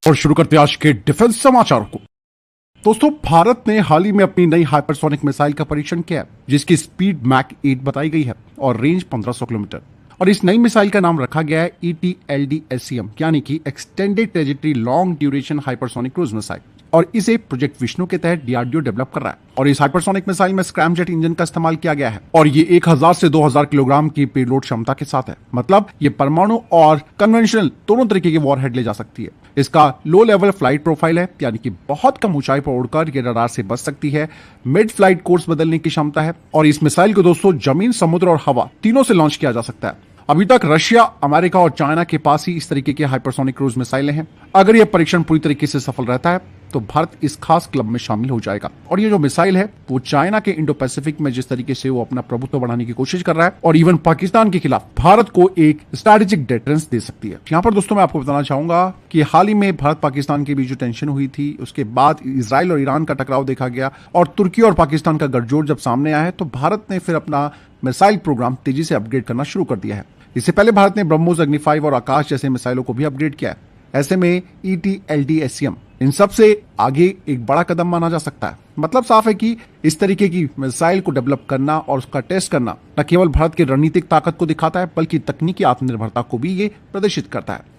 और शुरू करते हैं आज के डिफेंस समाचार को। दोस्तों, भारत ने हाल ही में अपनी नई हाइपरसोनिक मिसाइल का परीक्षण किया है, जिसकी स्पीड मैक 8 बताई गई है और रेंज 1500 किलोमीटर। और इस नई मिसाइल का नाम रखा गया है ETLD-SCM, यानी कि extended trajectory long duration hypersonic cruise missile. और इसे प्रोजेक्ट विष्णु के तहत DRDO डेवलप कर रहा है। और इस हाइपरसोनिक मिसाइल में स्क्रैमजेट इंजन का इस्तेमाल किया गया है और ये 1000 से 2000 किलोग्राम की पेलोड क्षमता के साथ है। मतलब ये परमाणु और कन्वेंशनल दोनों तरीके के वॉरहेड ले जा सकती है। इसका लो लेवल फ्लाइट प्रोफाइल है, यानी कि बहुत कम ऊंचाई पर उड़कर ये रडार से बच सकती है। मिड फ्लाइट कोर्स बदलने की क्षमता है और इस मिसाइल को दोस्तों जमीन, समुद्र और हवा तीनों से लॉन्च किया जा सकता है। अभी तक रशिया, अमेरिका और चाइना के पास ही इस तरीके के हाइपरसोनिक क्रूज मिसाइलें हैं। अगर यह परीक्षण पूरी तरीके से सफल रहता है तो भारत इस खास क्लब में शामिल हो जाएगा। और ये जो मिसाइल है वो चाइना के इंडो पैसिफिक में जिस तरीके से वो अपना प्रभुत्व बढ़ाने की कोशिश कर रहा है और इवन पाकिस्तान के खिलाफ भारत को एक स्ट्रैटेजिक डिफरेंस दे सकती है। यहाँ पर दोस्तों मैं आपको बताना चाहूंगा कि हाल ही में भारत पाकिस्तान के बीच जो टेंशन हुई थी, उसके बाद इजराइल और ईरान का टकराव देखा गया और तुर्की और पाकिस्तान का गठजोड़ जब सामने आया है तो भारत ने फिर अपना मिसाइल प्रोग्राम तेजी से अपग्रेड करना शुरू कर दिया है। इससे पहले भारत ने ब्रह्मोस, अग्नि 5 और आकाश जैसे मिसाइलों को भी अपग्रेड किया है। ऐसे में ETLD-SCM इन सब से आगे एक बड़ा कदम माना जा सकता है। मतलब साफ है कि इस तरीके की मिसाइल को डेवलप करना और उसका टेस्ट करना न केवल भारत की रणनीतिक ताकत को दिखाता है, बल्कि तकनीकी आत्मनिर्भरता को भी ये प्रदर्शित करता है।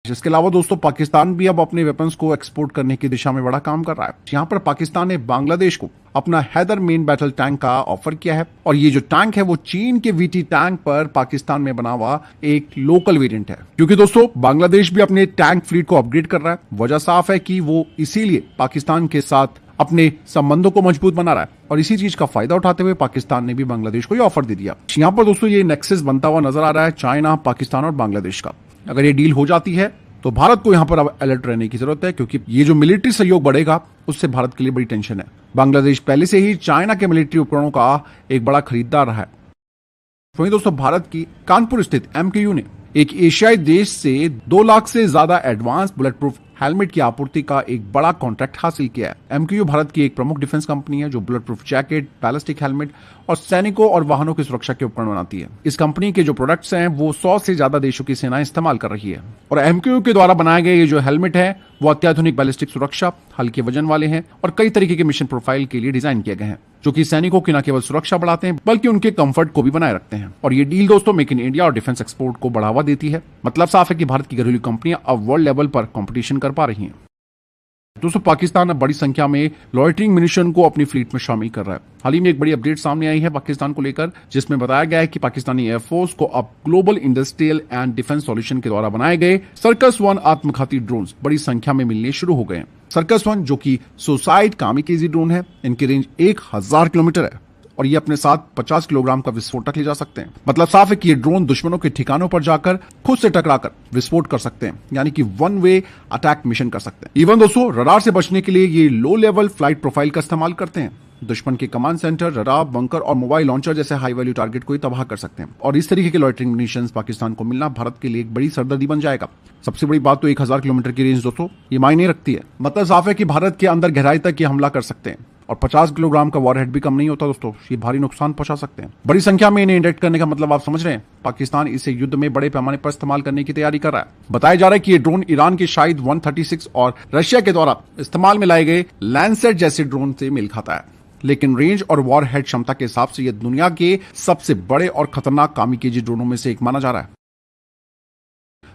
इसके अलावा दोस्तों, पाकिस्तान भी अब अपने वेपन्स को एक्सपोर्ट करने की दिशा में बड़ा काम कर रहा है। यहाँ पर पाकिस्तान ने बांग्लादेश को अपना हैदर मेन बैटल टैंक का ऑफर किया है और ये जो टैंक है वो चीन के VT टैंक पर पाकिस्तान में बना हुआ एक लोकल वेरिएंट है। क्योंकि दोस्तों बांग्लादेश भी अपने टैंक फ्लीट को अपग्रेड कर रहा है। वजह साफ है कि वो इसीलिए पाकिस्तान के साथ अपने संबंधों को मजबूत बना रहा है और इसी चीज का फायदा उठाते हुए पाकिस्तान ने भी बांग्लादेश को ये ऑफर दे दिया। यहाँ पर दोस्तों ये नेक्सस बनता हुआ नजर आ रहा है चाइना, पाकिस्तान और बांग्लादेश का। अगर ये डील हो जाती है तो भारत को यहां पर अब अलर्ट रहने की जरूरत है, क्योंकि ये जो मिलिट्री सहयोग बढ़ेगा उससे भारत के लिए बड़ी टेंशन है। बांग्लादेश पहले से ही चाइना के मिलिट्री उपकरणों का एक बड़ा खरीदार रहा है। वहीं दोस्तों भारत की कानपुर स्थित MKU ने एक एशियाई देश से 2 लाख से ज्यादा एडवांस बुलेट प्रूफ हेलमेट की आपूर्ति का एक बड़ा कॉन्ट्रैक्ट हासिल किया है। MKU भारत की एक प्रमुख डिफेंस कंपनी है जो bullet proof jacket, ballistic helmet और सैनिकों और वाहनों की सुरक्षा के उपकरण बनाती है। इस कंपनी के जो प्रोडक्ट्स हैं वो 100 से ज्यादा देशों की सेनाएं इस्तेमाल कर रही है। और MKU के द्वारा बनाए गए ये जो हेलमेट है वो अत्याधुनिक बैलिस्टिक सुरक्षा, हल्के वजन वाले हैं और कई तरीके के मिशन प्रोफाइल के लिए डिजाइन किए गए हैं, जो कि सैनिकों की न केवल सुरक्षा बढ़ाते हैं बल्कि उनके कंफर्ट को भी बनाए रखते हैं। और ये डील दोस्तों मेक इन इंडिया और डिफेंस एक्सपोर्ट को बढ़ावा देती है। मतलब साफ है कि भारत की घरेलू कंपनियां अब वर्ल्ड लेवल पर कंपटीशन कर पा रही हैं। दोस्तों पाकिस्तान अब बड़ी संख्या में लॉयटरिंग मिनिशन को अपनी फ्लीट में शामिल कर रहा है। हाल ही में एक बड़ी अपडेट सामने आई है पाकिस्तान को लेकर, जिसमें बताया गया है कि पाकिस्तानी एयरफोर्स को अब global industrial and defence solution के द्वारा बनाए गए सर्कस 1 आत्मघाती ड्रोन बड़ी संख्या में मिलने शुरू हो गए हैं। सर्कस 1 जो कि सुसाइड कामिकेजी ड्रोन है, इनकी रेंज 1000 किलोमीटर है और ये अपने साथ 50 किलोग्राम का विस्फोटक ले जा सकते हैं। मतलब साफ है कि ये ड्रोन दुश्मनों के ठिकानों पर जाकर खुद से टकराकर विस्फोट कर सकते हैं, यानी कि 1 वे अटैक मिशन कर सकते हैं। इवन दोस्तों रडार से बचने के लिए ये लो लेवल फ्लाइट प्रोफाइल का इस्तेमाल करते हैं। दुश्मन के कमांड सेंटर, रडार, बंकर और मोबाइल लॉन्चर जैसे हाई वैल्यू टारगेट को ही तबाह कर सकते हैं। और इस तरीके के लॉयटरिंग मिशंस पाकिस्तान को मिलना भारत के लिए एक बड़ी सरदर्दी बन जाएगा। सबसे बड़ी बात तो 1000 किलोमीटर की रेंज दोस्तों ये मायने रखती है। मतलब साफ है कि भारत के अंदर गहराई तक ये हमला कर सकते हैं और 50 किलोग्राम का वॉरहेड भी कम नहीं होता दोस्तों, ये भारी नुकसान पहुंचा सकते हैं। बड़ी संख्या में इन्हें इंडेक्ट करने का मतलब आप समझ रहे हैं, पाकिस्तान इसे युद्ध में बड़े पैमाने पर इस्तेमाल करने की तैयारी कर रहा है। बताया जा रहा है कि ये ड्रोन ईरान के शाहिद 136 और रशिया के द्वारा इस्तेमाल में लाए गए लैंडसेट जैसे ड्रोन से मेल खाता है, लेकिन रेंज और वॉरहेड क्षमता के हिसाब से यह दुनिया के सबसे बड़े और खतरनाक कामिकेजी ड्रोनों में से एक माना जा रहा है।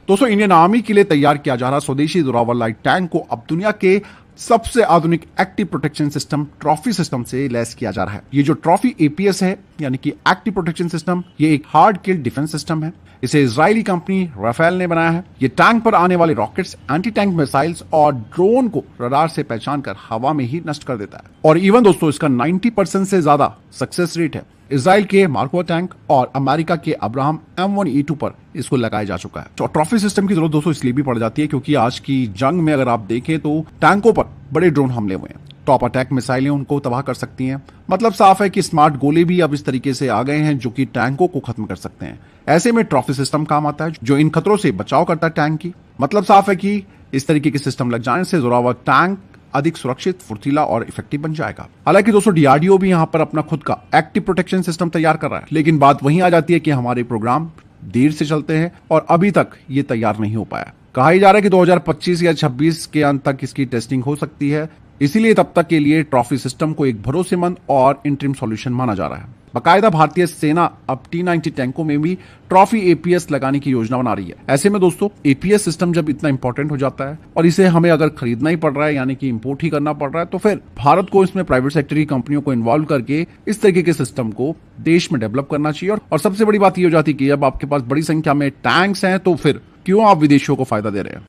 दोस्तों इंडियन आर्मी के लिए तैयार किया जा रहा स्वदेशी जोरावर लाइट टैंक को अब दुनिया के सबसे आधुनिक active protection system trophy system से लैस किया जा रहा है। ये जो ट्रॉफी APS है, यानी कि एक्टिव प्रोटेक्शन सिस्टम, ये एक हार्ड किल डिफेंस सिस्टम है। इसे इजरायली कंपनी राफेल ने बनाया है। ये टैंक पर आने वाले रॉकेट्स, एंटी टैंक मिसाइल्स और ड्रोन को रडार से पहचान कर हवा में ही नष्ट कर देता है। और इवन दोस्तों इसका 90% से ज्यादा सक्सेस रेट है। इजराइल के मार्को टैंक और अमेरिका के अब्राहम M1E2 पर इसको लगाया जा चुका है। तो ट्रॉफी सिस्टम की जरूरत दोस्तों इसलिए भी पड़ जाती है क्योंकि आज की जंग में अगर आप देखें तो टैंकों पर बड़े ड्रोन हमले हुए हैं। टॉप अटैक मिसाइलें उनको तबाह कर सकती हैं। मतलब साफ है कि स्मार्ट गोले भी अब इस तरीके से आ गए हैं जो कि टैंकों को खत्म कर सकते हैं। ऐसे में ट्रॉफी सिस्टम काम आता है जो इन खतरों से बचाव करता है टैंक की। मतलब साफ है कि इस तरीके के सिस्टम लग जाने से जोरावर टैंक अधिक सुरक्षित, फुर्तीला और इफेक्टिव बन जाएगा। हालांकि दोस्तों DRDO भी यहां पर अपना खुद का एक्टिव प्रोटेक्शन सिस्टम तैयार कर रहा है, लेकिन बात वहीं आ जाती है कि हमारे प्रोग्राम देर से चलते हैं और अभी तक ये तैयार नहीं हो पाया। कहा ही जा रहा है कि 2025 या 26 के अंत तक इसकी टेस्टिंग हो सकती है, इसीलिए तब तक के लिए ट्रॉफी सिस्टम को एक भरोसेमंद और इंटरिम सॉल्यूशन माना जा रहा है। बाकायदा भारतीय सेना अब T-90 टैंकों में भी ट्रॉफी एपीएस लगाने की योजना बना रही है। ऐसे में दोस्तों एपीएस सिस्टम जब इतना इंपॉर्टेंट हो जाता है और इसे हमें अगर खरीदना ही पड़ रहा है यानी कि इंपोर्ट ही करना पड़ रहा है, तो फिर भारत को इसमें प्राइवेट सेक्टर की कंपनियों को इन्वॉल्व करके इस तरीके के सिस्टम को देश में डेवलप करना चाहिए। और सबसे बड़ी बात ये हो जाती है कि जब आपके पास बड़ी संख्या में टैंक्स हैं तो फिर क्यों आप विदेशियों को फायदा दे रहे हैं।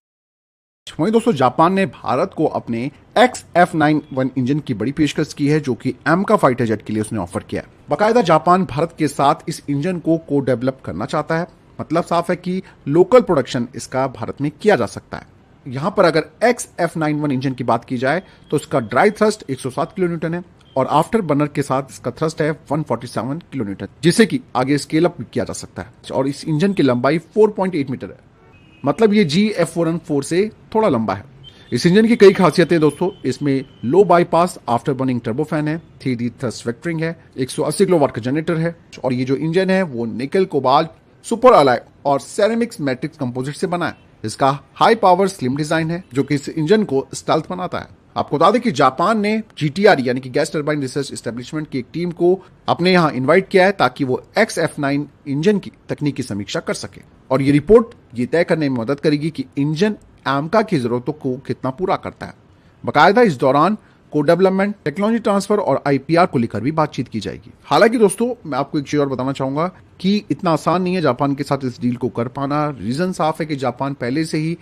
वहीं दोस्तों जापान ने भारत को अपने XF91 इंजन की बड़ी पेशकश की है, जो कि AMCA फाइटर जेट के लिए उसने ऑफर किया है। बाकायदा जापान भारत के साथ इस इंजन को को डेवलप करना चाहता है। मतलब साफ है कि लोकल प्रोडक्शन इसका भारत में किया जा सकता है। यहां पर अगर XF91 इंजन की बात की जाए तो इसका ड्राई थ्रस्ट 107 किलोन्यूटन है और आफ्टर बर्नर के साथ इसका थ्रस्ट है 147 किलोन्यूटन, जिसे कि आगे स्केल अप किया जा सकता है। और इस इंजन की लंबाई 4.8 मीटर है, मतलब ये GF414 से थोड़ा लंबा है। इस इंजन की कई खासियतें दोस्तों, इसमें लो बाईपास आफ्टर बर्निंग टर्बोफैन है, 3D थ्रस्ट वेक्टरिंग है, 180 किलोवाट का जनरेटर है और ये जो इंजन है वो निकल कोबाल्ट सुपर अलॉय और सेरेमिक्स मैट्रिक्स कंपोजिट से बना है। इसका हाई पावर स्लिम डिजाइन है जो कि इस इंजन को स्टेल्थ बनाता है। आपको बता दें कि जापान ने GTR यानी कि गैस टरबाइन रिसर्च एस्टेब्लिशमेंट की एक टीम को अपने यहां इनवाइट किया है ताकि वो XF9 इंजन की तकनीकी समीक्षा कर सके और ये रिपोर्ट ये तय करने में मदद करेगी कि इंजन AMCA की जरूरतों को कितना पूरा करता है। बाकायदा इस दौरान को डेवलपमेंट, टेक्नोलॉजी ट्रांसफर और IPR को लेकर भी बातचीत की जाएगी। हालांकि दोस्तों मैं आपको एक चीज और बताना चाहूंगा कि इतना आसान नहीं है जापान के साथ इस डील को कर पाना। रीजन साफ है कि जापान पहले से ही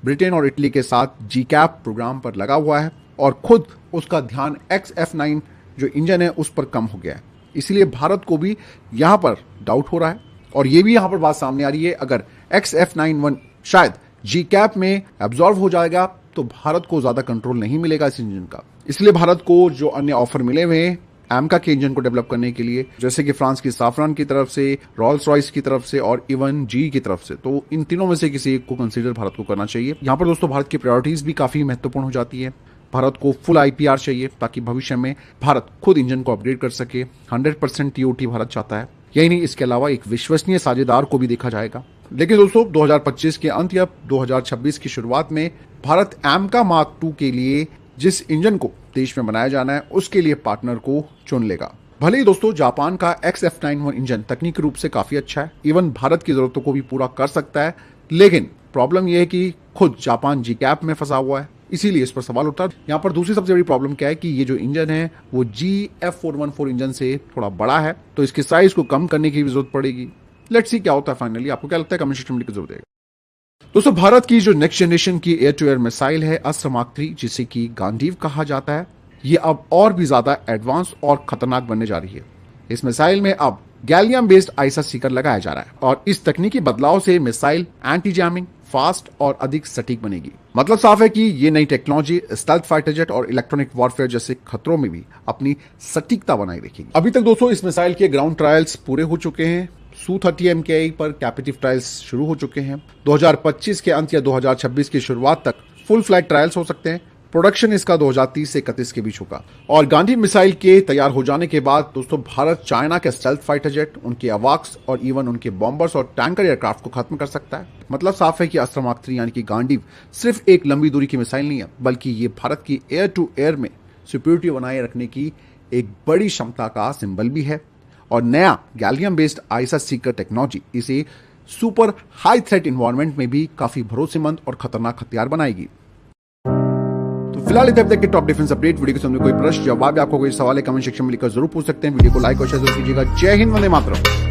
ब्रिटेन और इटली के साथ GCAP प्रोग्राम पर लगा हुआ है और खुद उसका ध्यान XF9 जो इंजन है उस पर कम हो गया है। इसलिए भारत को भी यहां पर डाउट हो रहा है और ये भी यहां पर बात सामने आ रही है, अगर XF91 शायद GCAP में एब्जॉर्व हो जाएगा तो भारत को ज्यादा कंट्रोल नहीं मिलेगा इस इंजन का। इसलिए भारत को जो अन्य ऑफर मिले हुए हैं AMCA के इंजन को डेवलप करने के लिए, जैसे कि फ्रांस की साफरान की तरफ से, रॉल्स रॉयस की तरफ से और इवन GE की तरफ से, तो इन तीनों में से किसी एक को कंसीडर भारत को करना चाहिए। यहाँ पर दोस्तों भारत की प्रायोरिटीज भी काफी महत्वपूर्ण हो जाती है। भारत को फुल IPR चाहिए ताकि भविष्य में भारत खुद इंजन को अपग्रेड कर सके। 100% TOT भारत चाहता है। यही नहीं, इसके अलावा एक विश्वसनीय साझेदार को भी देखा जाएगा। लेकिन दोस्तों 2025 के अंत या 2026 की शुरुआत में भारत AMCA मार्क 2 के लिए जिस इंजन को देश में बनाया जाना है उसके लिए पार्टनर को चुन लेगा। भले ही दोस्तों जापान का XF91 इंजन तकनीकी रूप से काफी अच्छा है, इवन भारत की जरूरतों को भी पूरा कर सकता है, लेकिन प्रॉब्लम यह है कि खुद जापान GCAP में फंसा हुआ है, इसीलिए इस पर सवाल उठता है। यहाँ पर दूसरी सबसे बड़ी प्रॉब्लम क्या है कि ये जो इंजन है वो GF414 इंजन से थोड़ा बड़ा है, तो इसके साइज को कम करने की भी जरूरत पड़ेगी। लेट्स सी क्या होता है फाइनली। आपको क्या लगता है कमेंट सेक्शन में लिखकर जरूर देगा। दोस्तों भारत की जो नेक्स्ट जनरेशन की एयर टू एयर मिसाइल है अस्त्र मार्क 3, जिसे कि गांडीव कहा जाता है, ये अब और भी ज्यादा एडवांस और खतरनाक बनने जा रही है। इस मिसाइल में अब गैलियम बेस्ड आईसा सीकर लगाया जा रहा है और इस तकनीकी बदलाव से मिसाइल एंटी जैमिंग, फास्ट और अधिक सटीक बनेगी। मतलब साफ है कि ये नई टेक्नोलॉजी स्टेल्थ फाइटर जेट और इलेक्ट्रॉनिक वॉरफेयर जैसे खतरों में भी अपनी सटीकता बनाए रखेगी। अभी तक दोस्तों इस मिसाइल के ग्राउंड ट्रायल्स पूरे हो चुके हैं। Su-30 MKI पर कैपेटिव ट्रायल्स शुरू हो चुके हैं। 2025 के अंत या 2026 की शुरुआत तक फुल फ्लाइट ट्रायल्स हो सकते हैं। प्रोडक्शन इसका 2030 से 31 के बीच होगा और गांडीव मिसाइल के तैयार हो जाने के बाद दोस्तों भारत चाइना के स्टेल्थ फाइटर जेट, उनके अवाक्स और इवन उनके बॉम्बर्स और टैंकर एयरक्राफ्ट को खत्म कर सकता है। मतलब साफ है कि अस्त्र मार्क 3 यानी कि गांडीव सिर्फ एक लंबी दूरी की मिसाइल नहीं है, बल्कि ये भारत की एयर टू एयर में सिक्योरिटी बनाए रखने की एक बड़ी क्षमता का सिंबल भी है। और नया gallium based I saw Sikar technology इसे सुपर हाई थ्रेट इन्वायरमेंट में भी काफी भरोसेमंद और खतरनाक हथियार बनाएगी। तो फिलहाल इधर तक के टॉप डिफेंस अपडेट। वीडियो के सामने कोई प्रश्न जवाब या आपको कोई सवाल है कमेंट सेक्शन में लिखकर जरूर पूछ सकते हैं। वीडियो को लाइक और शेयर जरूर कीजिएगा। जय हिंद, वंदे मातरम।